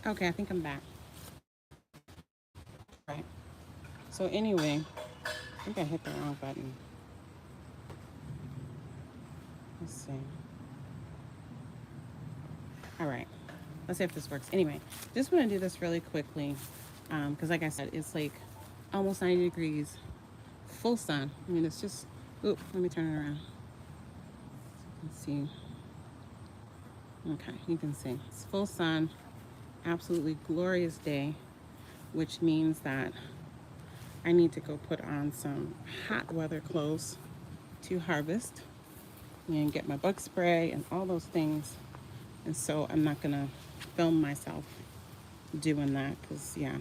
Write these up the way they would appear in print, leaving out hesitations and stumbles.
Okay, I think I'm back. Right. So anyway, I think I hit the wrong button. Let's see. All right. Let's see if this works. Anyway, just want to do this really quickly because, like I said, it's like almost 90 degrees, full sun. I mean, it's just. Oop, let me turn it around. Let's see. Okay, you can see it's full sun, absolutely glorious day, which means that I need to go put on some hot weather clothes to harvest and get my bug spray and all those things. And so I'm not gonna film myself doing that because, yeah.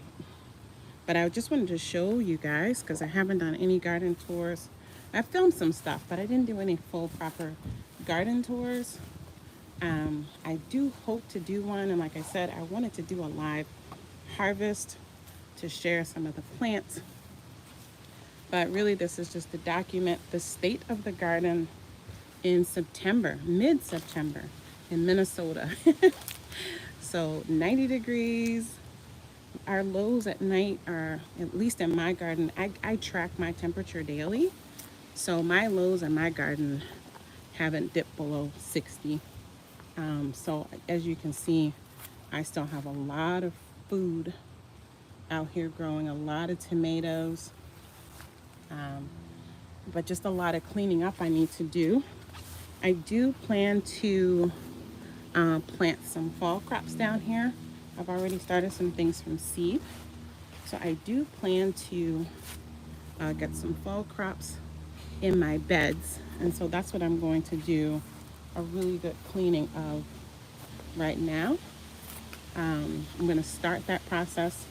But I just wanted to show you guys because I haven't done any garden tours. I filmed some stuff, but I didn't do any full proper garden tours. I do hope to do one, and like I said, I wanted to do a live harvest to share some of the plants. But really, this is just to document the state of the garden in September, mid-September in Minnesota. So 90 degrees. Our lows at night are, at least in my garden, I track my temperature daily. So my lows in my garden haven't dipped below 60. So as you can see, I still have a lot of food out here growing, a lot of tomatoes, but just a lot of cleaning up I need to do. I do plan to plant some fall crops down here. I've already started some things from seed. So I do plan to get some fall crops in my beds. And so that's what I'm going to do a really good cleaning of right now. I'm going to start that process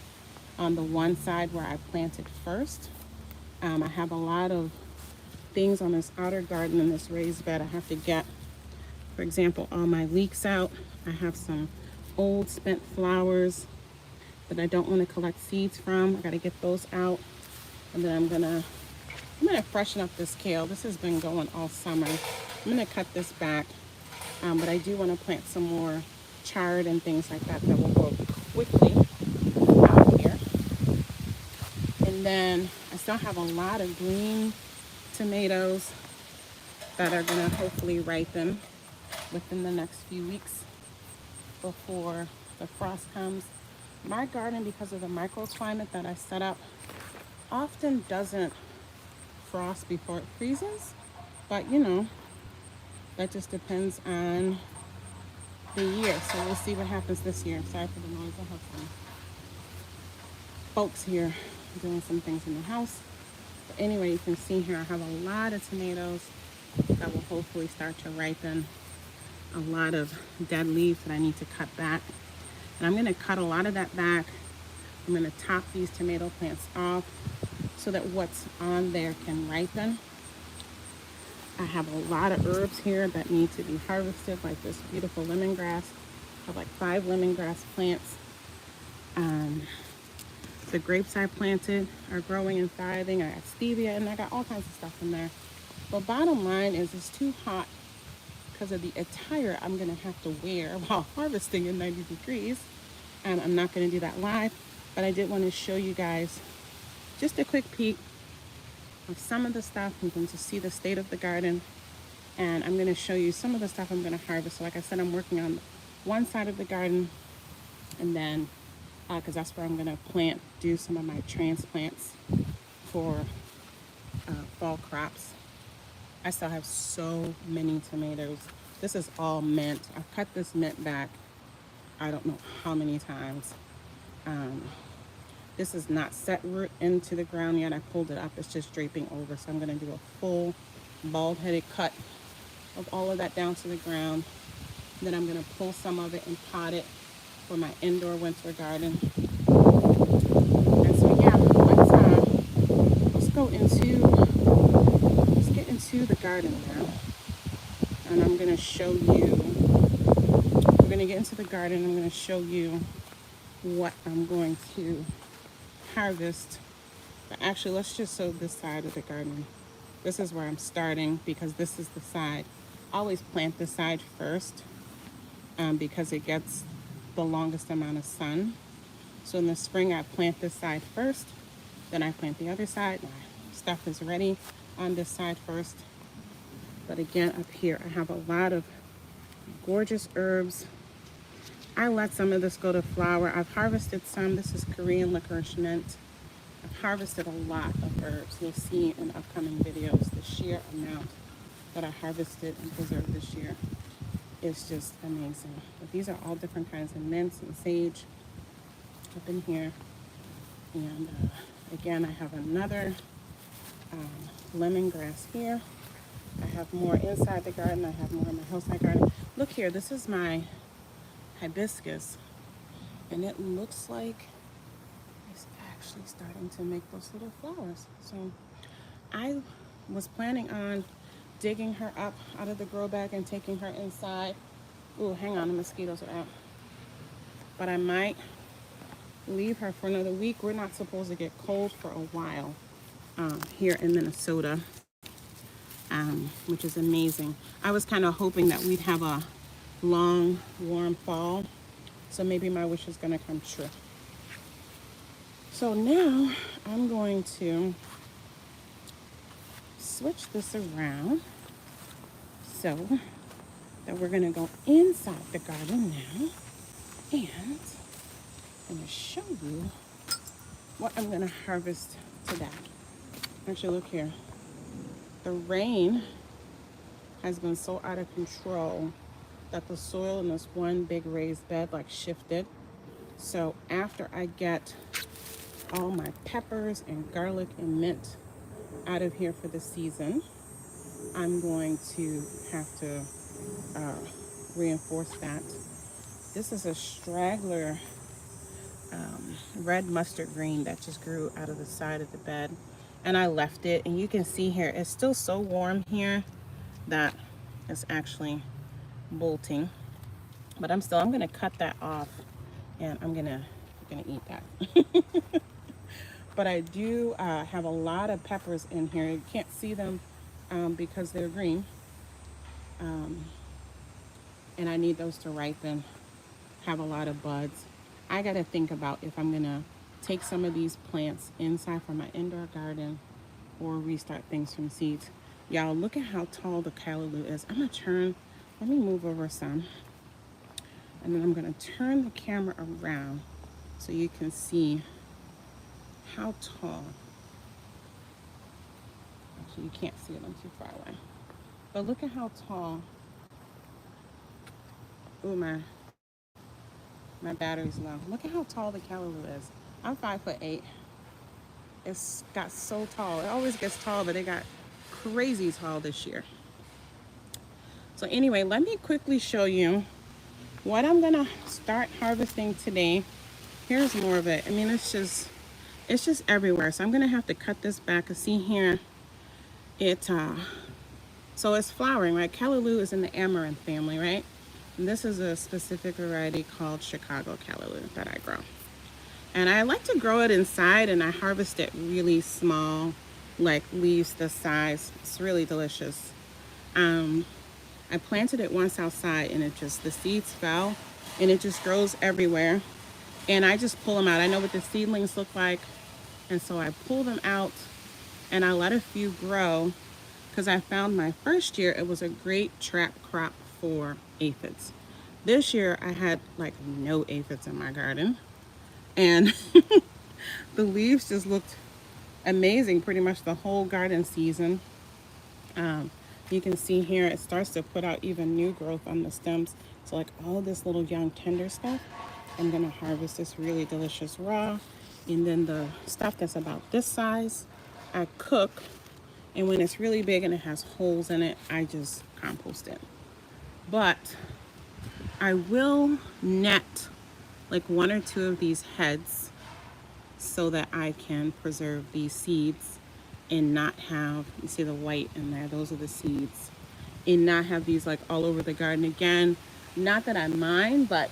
on the one side where I planted first. I have a lot of things on this outer garden in this raised bed I have to get. For example, all my leeks out. I have some old spent flowers that I don't want to collect seeds from. I got to get those out. And then I'm gonna freshen up this kale. This has been going all summer. I'm gonna cut this back, but I do want to plant some more chard and things like that that will grow quickly out here. And then I still have a lot of green tomatoes that are gonna hopefully ripen within the next few weeks before the frost comes. My garden, because of the microclimate that I set up, often doesn't frost before it freezes, but you know, that just depends on the year. So we'll see what happens this year. Sorry for the noise. I have some folks here doing some things in the house. But anyway, you can see here I have a lot of tomatoes that will hopefully start to ripen. A lot of dead leaves that I need to cut back. And I'm gonna cut a lot of that back. I'm gonna top these tomato plants off so that what's on there can ripen. I have a lot of herbs here that need to be harvested, like this beautiful lemongrass. I have like 5 lemongrass plants. The grapes I planted are growing and thriving. I got stevia and I got all kinds of stuff in there. But bottom line is it's too hot because of the attire I'm gonna have to wear while harvesting in 90 degrees. And I'm not gonna do that live, but I did want to show you guys just a quick peek of some of the stuff. You can just see the state of the garden. And I'm gonna show you some of the stuff I'm gonna harvest. So like I said, I'm working on one side of the garden, and then, because that's where I'm gonna do some of my transplants for fall crops. I still have so many tomatoes. This is all mint. I've cut this mint back I don't know how many times. This is not set root into the ground yet. I pulled it up. It's just draping over. So I'm going to do a full bald-headed cut of all of that down to the ground. Then I'm going to pull some of it and pot it for my indoor winter garden. And so yeah, let's get into the garden now. And I'm going to show you. We're going to get into the garden. I'm going to show you what I'm going to harvest. But actually, let's just show this side of the garden. This is where I'm starting because this is the side. I always plant this side first because it gets the longest amount of sun. So in the spring, I plant this side first, then I plant the other side. My stuff is ready on this side first. But again, up here, I have a lot of gorgeous herbs. I let some of this go to flower. I've harvested some. This is Korean licorice mint. I've harvested a lot of herbs. You'll see in upcoming videos the sheer amount that I harvested and preserved this year is just amazing. But these are all different kinds of mints and sage up in here. And again, I have another lemongrass here. I have more inside the garden. I have more in my hillside garden. Look here, this is my hibiscus, and it looks like it's actually starting to make those little flowers. So I was planning on digging her up out of the grow bag and taking her inside. Ooh, hang on, the mosquitoes are out. But I might leave her for another week. We're not supposed to get cold for a while here in Minnesota, which is amazing. I was kind of hoping that we'd have a long, warm fall. So maybe my wish is going to come true. So now I'm going to switch this around so that we're going to go inside the garden now, and I'm going to show you what I'm going to harvest today. Actually, look here. The rain has been so out of control that the soil in this one big raised bed like shifted. So after I get all my peppers and garlic and mint out of here for the season, I'm going to have to reinforce that. This is a straggler red mustard green that just grew out of the side of the bed, and I left it, and you can see here it's still so warm here that it's actually bolting. But I'm going to cut that off, and I'm gonna eat that. But I do have a lot of peppers in here. You can't see them because they're green, and I need those to ripen, have a lot of buds. I got to think about if I'm gonna take some of these plants inside for my indoor garden or restart things from seeds. Y'all, look at how tall the callaloo is. I'm gonna turn, let me move over some, and then I'm gonna turn the camera around so you can see how tall. Actually, you can't see it, I'm too far away. But look at how tall. Ooh, my battery's low. Look at how tall the callaloo is. I'm 5'8". It's got so tall. It always gets tall, but it got crazy tall this year. So anyway, let me quickly show you what I'm gonna start harvesting today. Here's more of it. I mean, it's just everywhere. So I'm gonna have to cut this back. See here, so it's flowering, right? Callaloo is in the amaranth family, right? And this is a specific variety called Chicago callaloo that I grow. And I like to grow it inside, and I harvest it really small, like leaves this size. It's really delicious. I planted it once outside, and the seeds fell, and it just grows everywhere. And I just pull them out. I know what the seedlings look like, and so I pull them out, and I let a few grow, because I found my first year it was a great trap crop for aphids. This year I had like no aphids in my garden, and the leaves just looked amazing pretty much the whole garden season. You can see here it starts to put out even new growth on the stems. So like all this little young tender stuff, I'm gonna harvest this really delicious raw. And then the stuff that's about this size, I cook. And when it's really big and it has holes in it, I just compost it. But I will net like 1 or 2 of these heads so that I can preserve these seeds and not have, you see the white in there, those are the seeds, and not have these like all over the garden. Again, not that I mind, but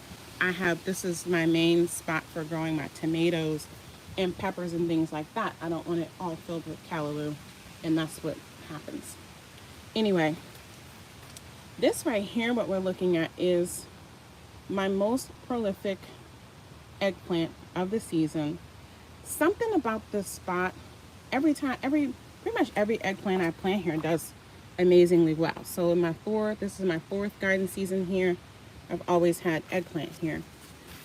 this is my main spot for growing my tomatoes and peppers and things like that. I don't want it all filled with callaloo, and that's what happens. Anyway, this right here, what we're looking at is My most prolific eggplant of the season. Something about this spot, pretty much every eggplant I plant here does amazingly well. So this is my fourth garden season here. I've always had eggplant here.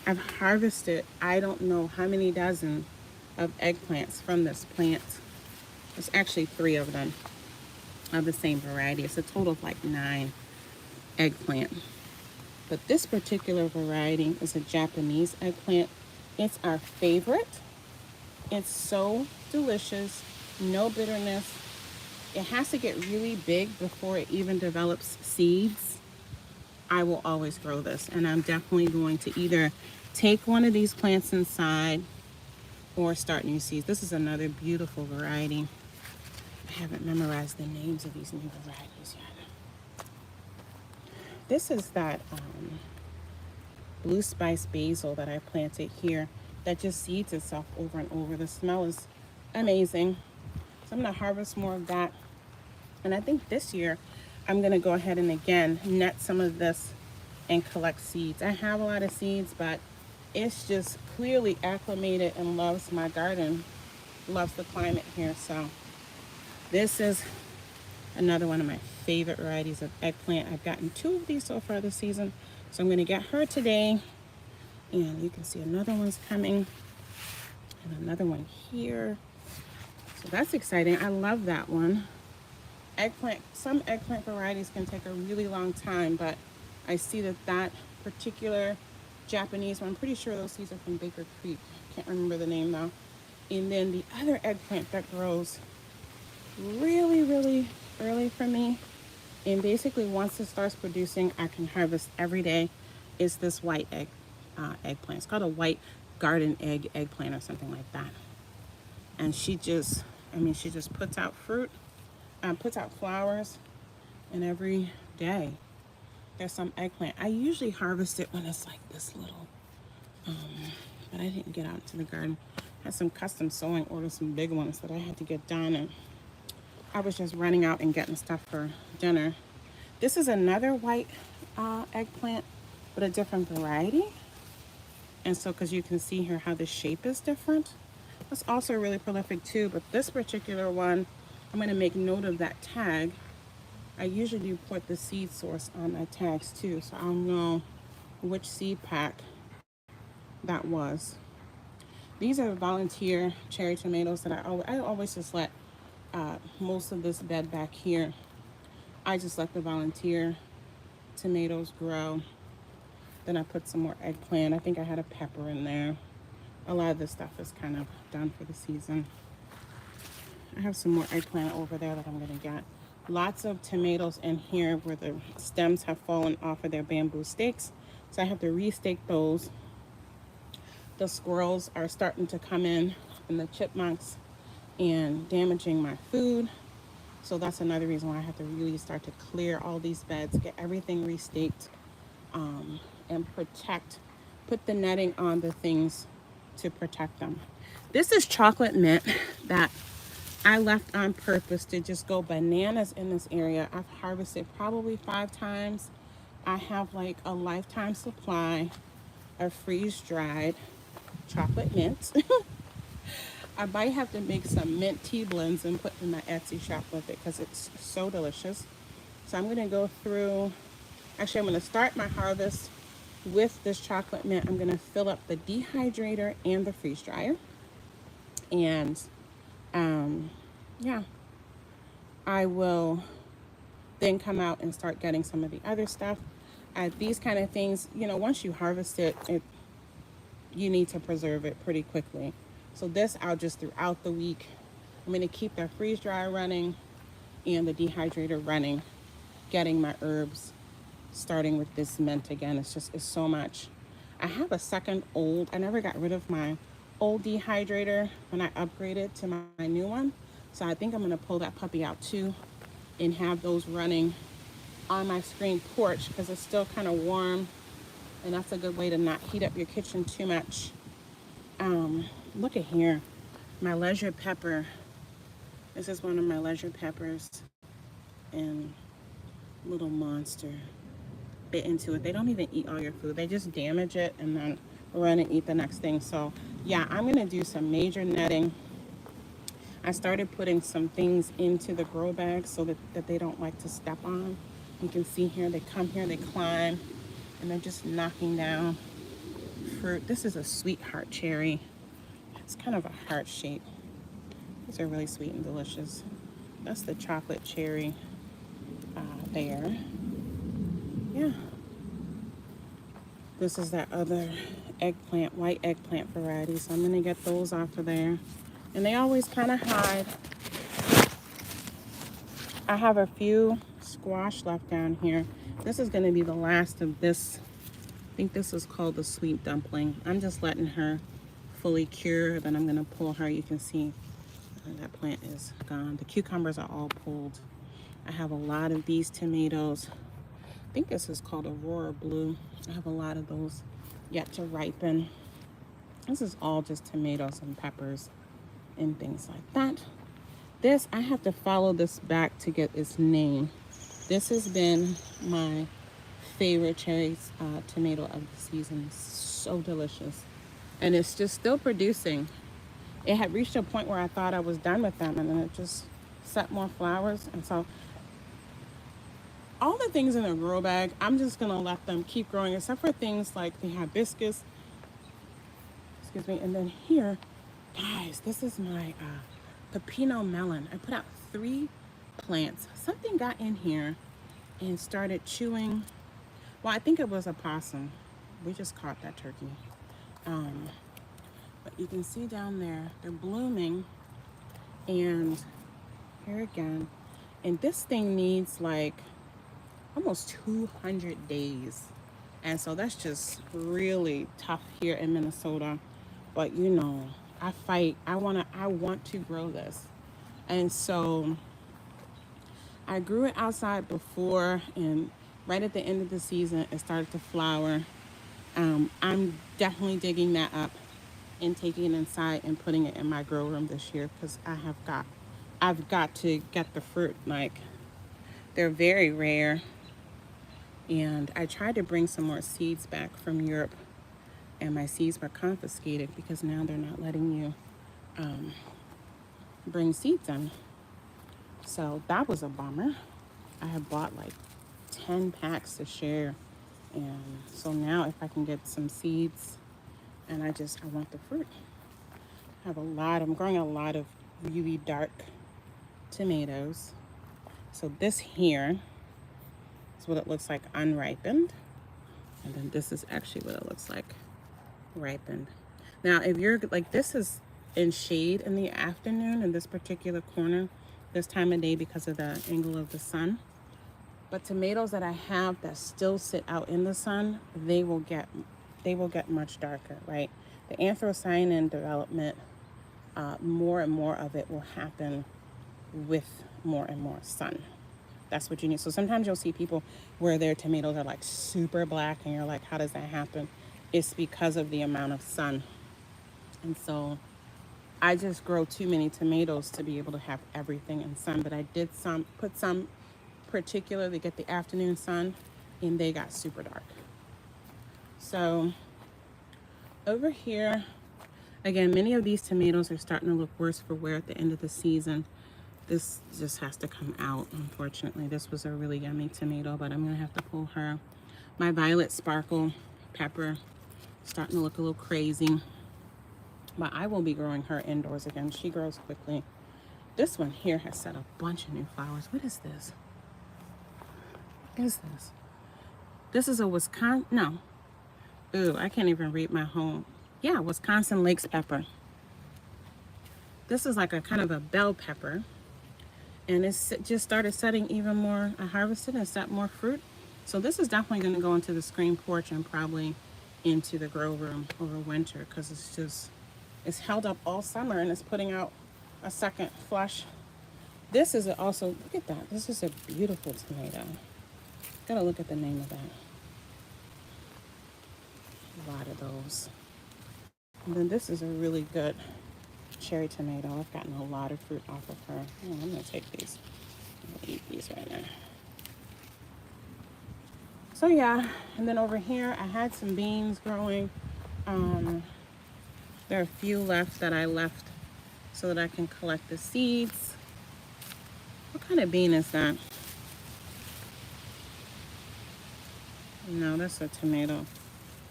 I've harvested, I don't know how many dozen of eggplants from this plant. There's actually 3 of them of the same variety. It's a total of like 9 eggplant. But this particular variety is a Japanese eggplant. It's our favorite. It's so delicious, no bitterness. It has to get really big before it even develops seeds. I will always grow this, and I'm definitely going to either take one of these plants inside or start new seeds. This is another beautiful variety. I haven't memorized the names of these new varieties yet. This is that blue spice basil that I planted here that just seeds itself over and over. The smell is amazing. So I'm gonna harvest more of that. And I think this year I'm gonna go ahead and again net some of this and collect seeds. I have a lot of seeds, but it's just clearly acclimated and loves my garden, loves the climate here. So this is another one of my favorite varieties of eggplant. I've gotten 2 of these so far this season. So I'm gonna get her today. And you can see another one's coming and another one here. So that's exciting. I love that one. Some eggplant varieties can take a really long time, but I see that particular Japanese one, I'm pretty sure those seeds are from Baker Creek. Can't remember the name though. And then the other eggplant that grows really, really early for me, and basically once it starts producing, I can harvest every day, is this white eggplant. It's called a white garden eggplant or something like that. And she just puts out fruit, puts out flowers, and every day there's some eggplant. I usually harvest it when it's like this little, but I didn't get out into the garden. I had some custom sewing, ordered some big ones that I had to get done, and I was just running out and getting stuff for dinner. This is another white eggplant, but a different variety. And so, because you can see here how the shape is different. That's also really prolific too, but this particular one, I'm gonna make note of that tag. I usually do put the seed source on my tags too, so I'll know which seed pack that was. These are volunteer cherry tomatoes that I always just let most of this bed back here. I just let the volunteer tomatoes grow. Then I put some more eggplant. I think I had a pepper in there. A lot of this stuff is kind of done for the season. I have some more eggplant over there that I'm gonna get. Lots of tomatoes in here where the stems have fallen off of their bamboo stakes. So I have to restake those. The squirrels are starting to come in and the chipmunks and damaging my food. So that's another reason why I have to really start to clear all these beds, get everything restaked, and put the netting on the things to protect them. This is chocolate mint that I left on purpose to just go bananas in this area. I've harvested probably 5 times. I have like a lifetime supply of freeze-dried chocolate mint. I might have to make some mint tea blends and put in my Etsy shop with it because it's so delicious. So I'm gonna go through, actually I'm gonna start my harvest with this chocolate mint. I'm gonna fill up the dehydrator and the freeze dryer. And yeah, I will then come out and start getting some of the other stuff. These kind of things, you know, once you harvest it, you need to preserve it pretty quickly. So this I'll just throughout the week, I'm gonna keep the freeze dryer running and the dehydrator running, getting my herbs, starting with this mint again. It's so much. I have a second old, I never got rid of my old dehydrator when I upgraded to my new one. So I think I'm gonna pull that puppy out too and have those running on my screen porch because it's still kind of warm, and that's a good way to not heat up your kitchen too much. Look at here, my leisure pepper. This is one of my leisure peppers, and little monster. bit into it. They don't even eat all your food. They just damage it and then run and eat the next thing. So yeah, I'm gonna do some major netting. I started putting some things into the grow bags so that they don't like to step on. You can see here, they come here, they climb, and they're just knocking down fruit. This is a sweetheart cherry. It's kind of a heart shape. These are really sweet and delicious. That's the chocolate cherry there. Yeah. This is that other eggplant, white eggplant variety. So I'm gonna get those off of there. And they always kind of hide. I have a few squash left down here. This is gonna be the last of this. I think this is called the sweet dumpling. I'm just letting her fully cure, then I'm gonna pull her. You can see that plant is gone. The cucumbers are all pulled. I have a lot of these tomatoes. I think this is called Aurora Blue. I have a lot of those yet to ripen. This is all just tomatoes and peppers and things like that. This, I have to follow this back to get its name. This has been my favorite cherry tomato of the season. So delicious. And it's just still producing. It had reached a point where I thought I was done with them, and then it just set more flowers. And so all the things in the grow bag, I'm just gonna let them keep growing, except for things like the hibiscus, excuse me. And then here, guys, this is my pepino melon. I put out 3 plants. Something got in here and started chewing. Well, I think it was a possum. We just caught that turkey. But you can see down there, they're blooming. And here again. And this thing needs like almost 200 days. And so that's just really tough here in Minnesota. But you know, I fight. I want to grow this. And so I grew it outside before, and right at the end of the season, it started to flower. I'm definitely digging that up and taking it inside and putting it in my grow room this year, because I've got to get the fruit. Like, they're very rare. And I tried to bring some more seeds back from Europe, and my seeds were confiscated because now they're not letting you bring seeds in. So that was a bummer. I had bought like 10 packs to share. And so now if I can get some seeds, and I want the fruit. I'm growing a lot of really dark tomatoes. So this here is what it looks like unripened. And then this is actually what it looks like ripened. Now, if you're like, this is in shade in the afternoon in this particular corner, this time of day, because of the angle of the sun. But tomatoes that I have that still sit out in the sun, they will get much darker, right? The anthocyanin development, more and more of it will happen with more and more sun. That's what you need. So sometimes you'll see people where their tomatoes are like super black, and you're like, how does that happen? It's because of the amount of sun. And so I just grow too many tomatoes to be able to have everything in sun. But I did put some particularly get the afternoon sun, and they got super dark. So over here, again, many of these tomatoes are starting to look worse for wear at the end of the season. This just has to come out, unfortunately. This was a really yummy tomato, but I'm gonna have to pull her. My violet sparkle pepper starting to look a little crazy, but I will be growing her indoors again. She grows quickly. This one here has set a bunch of new flowers. What is this? What is this? This is a Wisconsin, no. Ooh, I can't even read my home. Yeah, Wisconsin Lakes pepper. This is like a kind of a bell pepper. And it's just started setting even more. I harvested and set more fruit. So this is definitely going to go into the screen porch and probably into the grow room over winter, because it's held up all summer and it's putting out a second flush. This is also, look at that. This is a beautiful tomato. Gotta look at the name of that. A lot of those. And then this is a really good cherry tomato. I've gotten a lot of fruit off of her. Oh, I'm gonna take these. I'm gonna eat these right now. So yeah, and then over here I had some beans growing. There are a few left that I left so that I can collect the seeds. What kind of bean is that? No, that's a tomato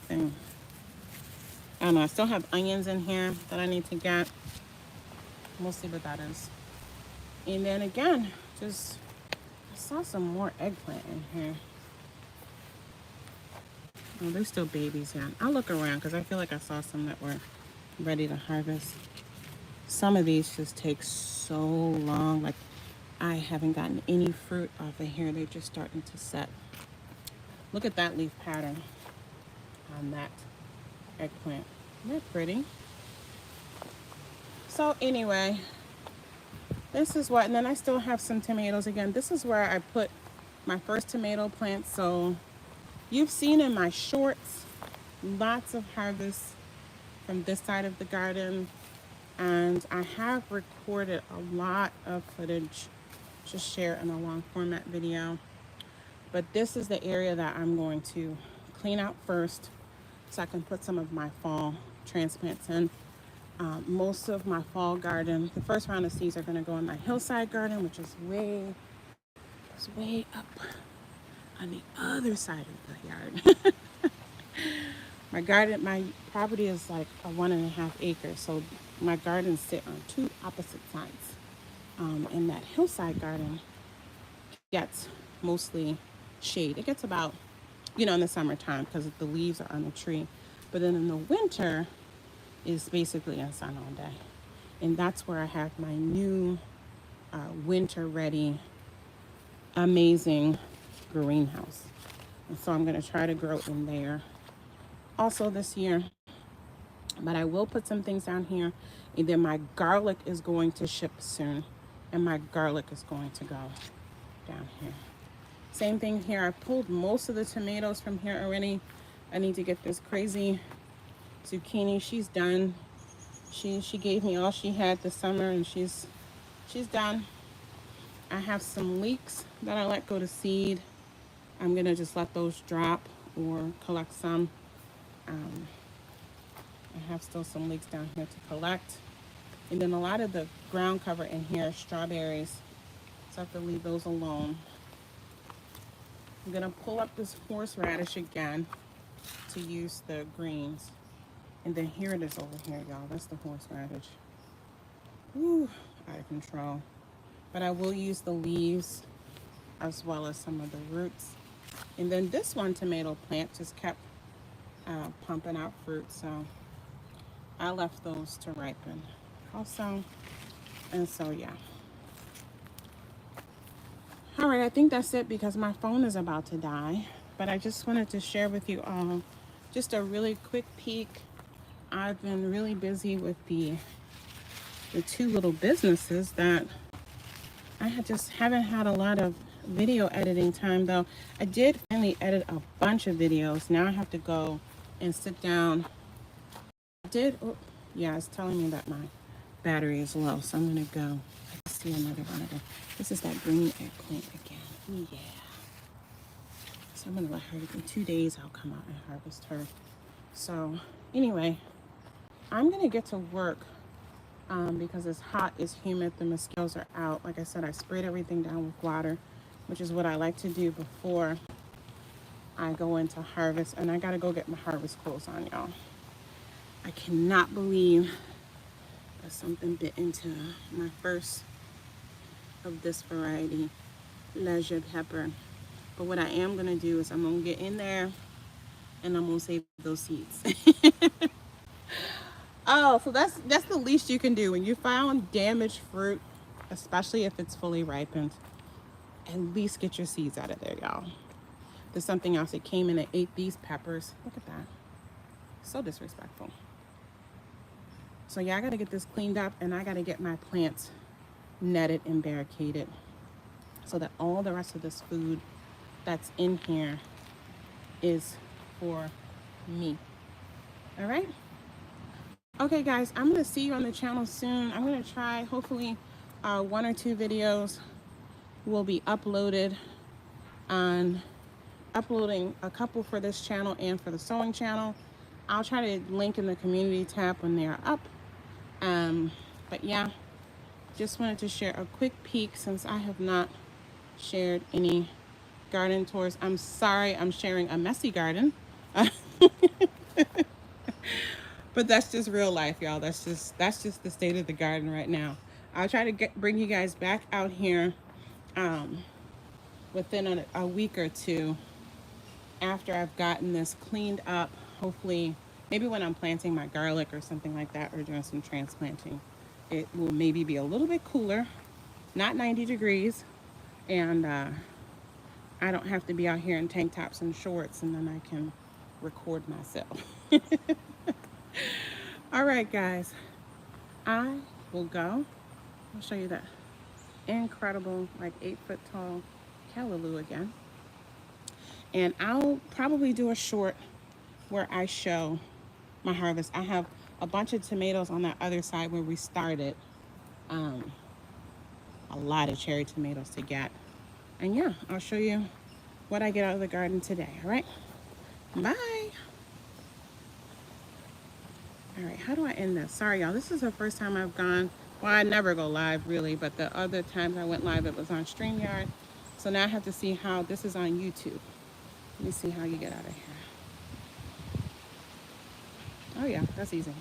thing. I don't know. I still have onions in here that I need to get. We'll see what that is. And then again, just I saw some more eggplant in here. Oh, they're still babies yet. I'll look around because I feel like I saw some that were ready to harvest. Some of these just take so long. Like I haven't gotten any fruit off of here. They're just starting to set. Look at that leaf pattern on that eggplant. Isn't that pretty? So anyway, this is what, and then I still have some tomatoes again. This is where I put my first tomato plant. So you've seen in my shorts, lots of harvests from this side of the garden. And I have recorded a lot of footage to share in a long format video. But this is the area that I'm going to clean out first so I can put some of my fall transplants in. Most of my fall garden, the first round of seeds are going to go in my hillside garden, which is way up on the other side of the yard. My property is like a 1.5 acres, so my gardens sit on two opposite sides. And that hillside garden gets mostly shade. It gets about, in the summertime because the leaves are on the tree. But then in the winter, is basically in sun all day. And that's where I have my new winter ready, amazing greenhouse. And so I'm going to try to grow in there also this year. But I will put some things down here. And then my garlic is going to ship soon. And my garlic is going to go down here. Same thing here. I pulled most of the tomatoes from here already. I need to get this crazy zucchini. She's done. She gave me all she had this summer, and she's done. I have some leeks that I let go to seed. I'm gonna just let those drop or collect some. I have still some leeks down here to collect. And then a lot of the ground cover in here are strawberries, so I have to leave those alone. I'm gonna pull up this horseradish again to use the greens. And then here it is over here, y'all. That's the horseradish. Ooh, out of control. But I will use the leaves as well as some of the roots. And then this one tomato plant just kept pumping out fruit, so I left those to ripen also. And so yeah. All right, I think that's it because my phone is about to die. But I just wanted to share with you all just a really quick peek. I've been really busy with the two little businesses that just haven't had a lot of video editing time though. I did finally edit a bunch of videos. Now I have to go and sit down. Yeah, it's telling me that my battery is low, so I'm gonna go. I see another one of them. This is that green eggplant again. Ooh, yeah. So I'm gonna let her, in 2 days I'll come out and harvest her. So anyway, I'm gonna get to work because it's hot, it's humid, the mosquitoes are out. Like I said, I sprayed everything down with water, which is what I like to do before I go into harvest. And I gotta go get my harvest clothes on, y'all. I cannot believe that something bit into my first of this variety, leisure pepper. But what I am gonna do is I'm gonna get in there and I'm gonna save those seeds. Oh, so that's the least you can do when you found damaged fruit, especially if it's fully ripened. At least get your seeds out of there, y'all. There's something else. It came in and ate these peppers. Look at that. So disrespectful. So yeah, I gotta get this cleaned up and I gotta get my plants netted and barricaded so that all the rest of this food that's in here is for me. All right? Okay guys, I'm gonna see you on the channel soon. I'm gonna try, hopefully 1 or 2 videos will be uploaded on uploading a couple for this channel and for the sewing channel. I'll try to link in the community tab when they are up. But yeah, just wanted to share a quick peek since I have not shared any garden tours. I'm sorry I'm sharing a messy garden. But that's just real life, y'all. That's just the state of the garden right now. I'll try to bring you guys back out here um, within a week or two after I've gotten this cleaned up. Hopefully, maybe when I'm planting my garlic or something like that, or doing some transplanting, it will maybe be a little bit cooler, not 90 degrees, and I don't have to be out here in tank tops and shorts, and then I can record myself. All right, guys, I will go. I'll show you that incredible, like 8 foot tall callaloo again. And I'll probably do a short where I show my harvest. I have a bunch of tomatoes on that other side where we started. A lot of cherry tomatoes to get. And yeah, I'll show you what I get out of the garden today. All right, bye. All right, how do I end this? Sorry, y'all. This is the first time I've gone. Well, I never go live, really, but the other times I went live, it was on StreamYard. So now I have to see how this is on YouTube. Let me see how you get out of here. Oh, yeah, that's easy.